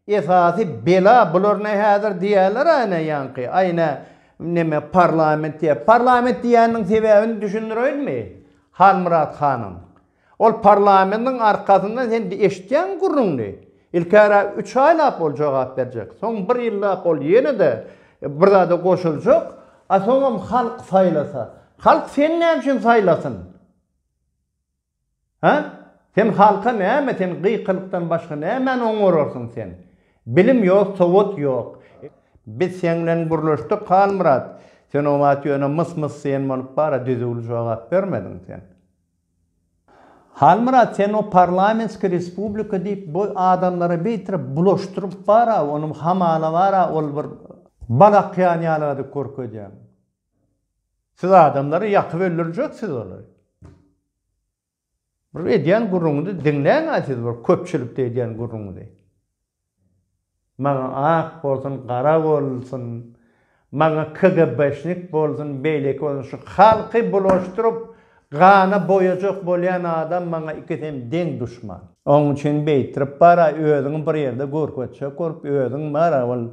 esasy bela bular ne hazır diýerler ayna yankı. Ayna neme parlament diye. Parlament diýeniň sebäbini düşündireýinmi? Halmurat hanım. Ol parlamentin arkasından sen eşitýän gurrundy. İlkara 3 aylap ol jogap berjek. Soň 1 ýyllap ol ýene de birda da goşuljak. A soňam halk saýlasa. Halk sen näme üçin saýlasyn? Ha? Sen halka näme sen gıýkylykdan başga näme oňorarsyň sen? Bilim ýok, sowat ýok. Biz seňlen gurlaşdyk Halmurat. Sen o matyöne mys sen bolup bara düzgün jogap bermedin sen. Halmurat sen o parlamentski respublika diýip bu adamlara beýtirip bulaşdyryp bara, onu hamala bara ol bir balak ýanýalady korkudýan. Siz adamları ýakyp öldürjeksiz olary. Bir edýän gurrundy diňläň siz bir köpçülikde edýän gurrundy. Maňa ak bolsun, gara bolsun, maňa KGB'şnik bolsun, beýleki bolsun, şu halky bulaşdyryp gana boýajak bolýan adam maňa ikisem deň düşman. Onuň üçin beýtirip bara özüň bir ýerde görkezçe korup özüň bara ol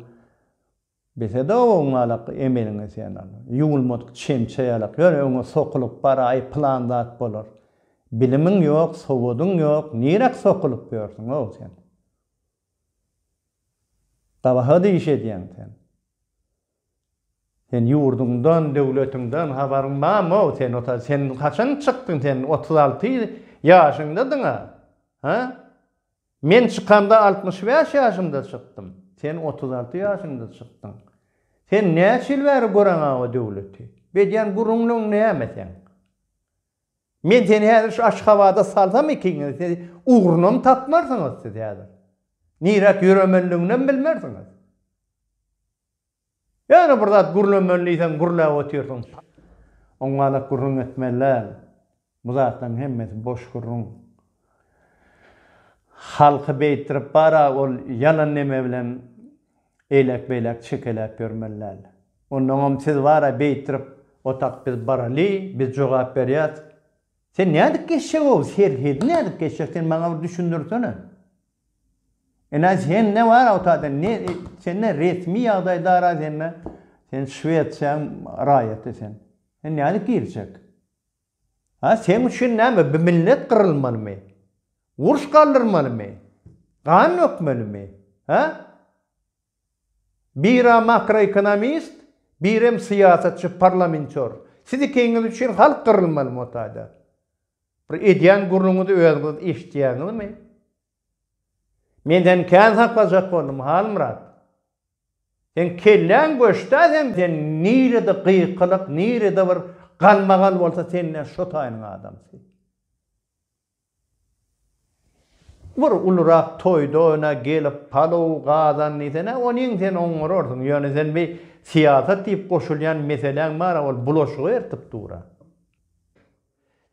bese de oňalak emeliňe sen al. Ýuwulmadyk çemçeýalak, ýöne oňa sokulyp bara ay plandat bolar. Bilimiň ýok, sowadyň ýok, nirek sokulyp ýörsiň o sen. Tabahady iş edýän sen. Sen ýurdundan, döwletiňden habaryň barmy? Sen kaçan çykdyň sen 36 ýaşyndadyň ha? Men çykanda 65 ýaşymda çykdym. Sen 36 ýaşynda çykdyň. Sen näçe ýyl bäri göreň o döwleti? Bedýän gurrunlyň näme sen? Men seni häzir şu Aşgabada salsam ikiniz, ugrunam tapmarsyňyz siz häzir. Nirek ýöremenliginden bilmersiňiz. Yani burada gurlamanlıysan gurlap otursun. Oňala gurrun etmeler. Bu zatdan hemmesi boş gurrun. Halky beýtirip bara ol yalan neme bilen eýlek-beýlek çekelep görmeler. Onuň siz bara beýtirip otak biz baraly, biz jogap berýär. Sen nädik geçjek o? Serhedi nädik geçjek? Sen maňa düşündirsene. Ena sen ne var otada? Ne sen ne resmi ýagdaýda sen sen Şwetsiýa raýaty sen. Sen nädik girjek? Ha sen üçin näme? Bir millet gyrylmalymy? Uruş galdyrmalymy? Gan ökmeliňmi? Ha? Bir makroekonomist, birem siýasatçy, parlamentör. Siz ikiňiz üçin halk gyrylmalymy otada? Bir edýän gurruňyzy özüňiz eşitýäňizmi? Menden kän saklajak boldum Halmurat. Sen kellen göçdäň sen nirede gıýkylyk, nirede bir galmagal bolsa senden şo taýynyň adamsy. Bir ulrak toýda ona gelip palaw gazan nitene onuň sen oňororsyň. Ýöne sen bir siýasat diýip goşulýan meseleň bar, ol bulaşygy ertip dura.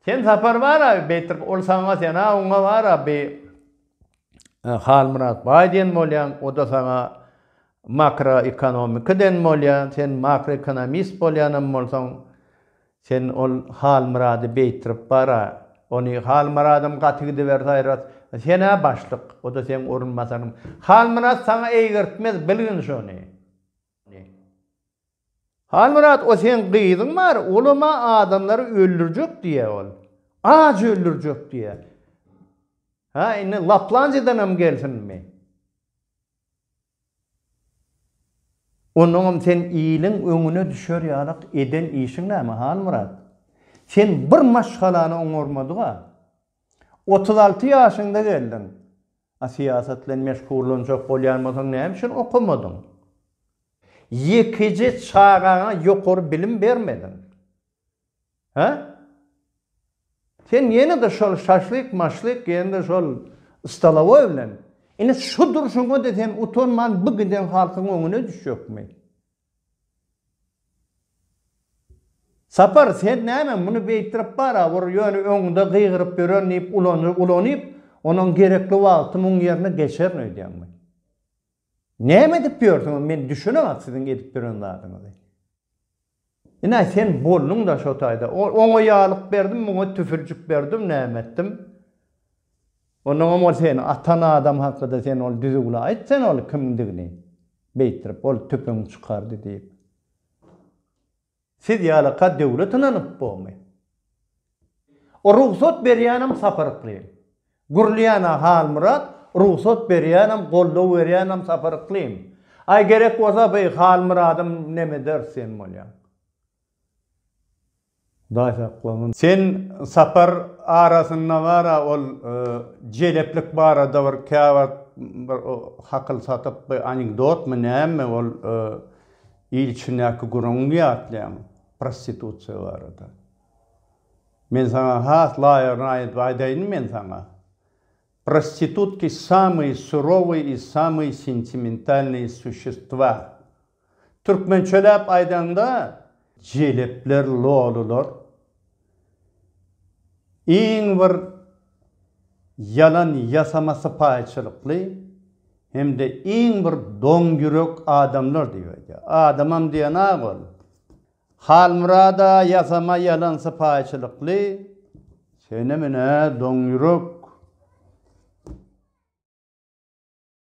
Sen sapar bara beýtirip olsaňa sen oňa bara be Halmurat Baýden bolýan, o da sana makroekonomikadan bolýan, sen makroekonomist bolýanym bolsaň, sen ol Halmurady beýtirip bara, ony Halmuradym gatygy berýär, sene başlyk, o da sen orunmasanym. Halmurat sana eýgertmez, bilgin şonu. Halmurat o sen gyýdyň bar, ulama adamlary öldürjek diýe ol. Aç öldürjek diýe. Ha, indi Laplandiýadan gelsinmi? Onuň sen iýiliň öňüne düşer ýalyk eden işiň näme Halmurat? Sen bir maşgalany oňormadyga 36 ýaşynda geldin. Siýasat bilen meşgullanjak bolýan bolsaň näme üçin okumadyň? Ýekiji çağaňa ýokary bilim bermedin. Ha? Sen yine de şol şaşlyk, maşlyk, yine de şol stalovoy bilen. Ine şu duruşuňa da sen utanman bu giden halkyň öňüne düşýekmi? Sapar sen näme muny beýtirip bara, bir ýöne öňünde gıýgyryp berenip, ulanyp, onuň gerekli wagty muň ýerine geçer öýdýärmi? Näme dip ýörsiň? Men düşünemem siziň edip beren zadyňyzy. Ina sen boldun da şo taýda. Oňa ýalyk berdim, muňa tüfürjük berdim, näme etdim? Onun ol sen atana adam hakkında sen ol düzügüle ayt sen ol kimdigini beytirip ol tüpüň çykardy diýip. Siz ýalaka döwletine anyp bolmaý. O ruhsat berýänam safaryklyň. Gurlýana hal murat ruhsat berýänam goldaw berýänam safaryklyň. Ay gerek bolsa beý hal muradym neme dersen bolýar. Sen sapar arasynda bara ol jeleplik bara da bir käwat bir hakyl satyp anekdot mu näme ol ilçinäki gurungy atlayan prostitutsiýa barada. Men sana has laýyr aýdaýyn men sana. Проститутки самые суровые и самые сентиментальные существа. Türkmençelep aydanda jelepler, lolular iň bir yalan yasaması paýçylykly hem de iň bir doň ýürek adamlar diýär. Adamam diýen agol. Hal murada yasama yalansa paýçylykly sene mene doň ýürek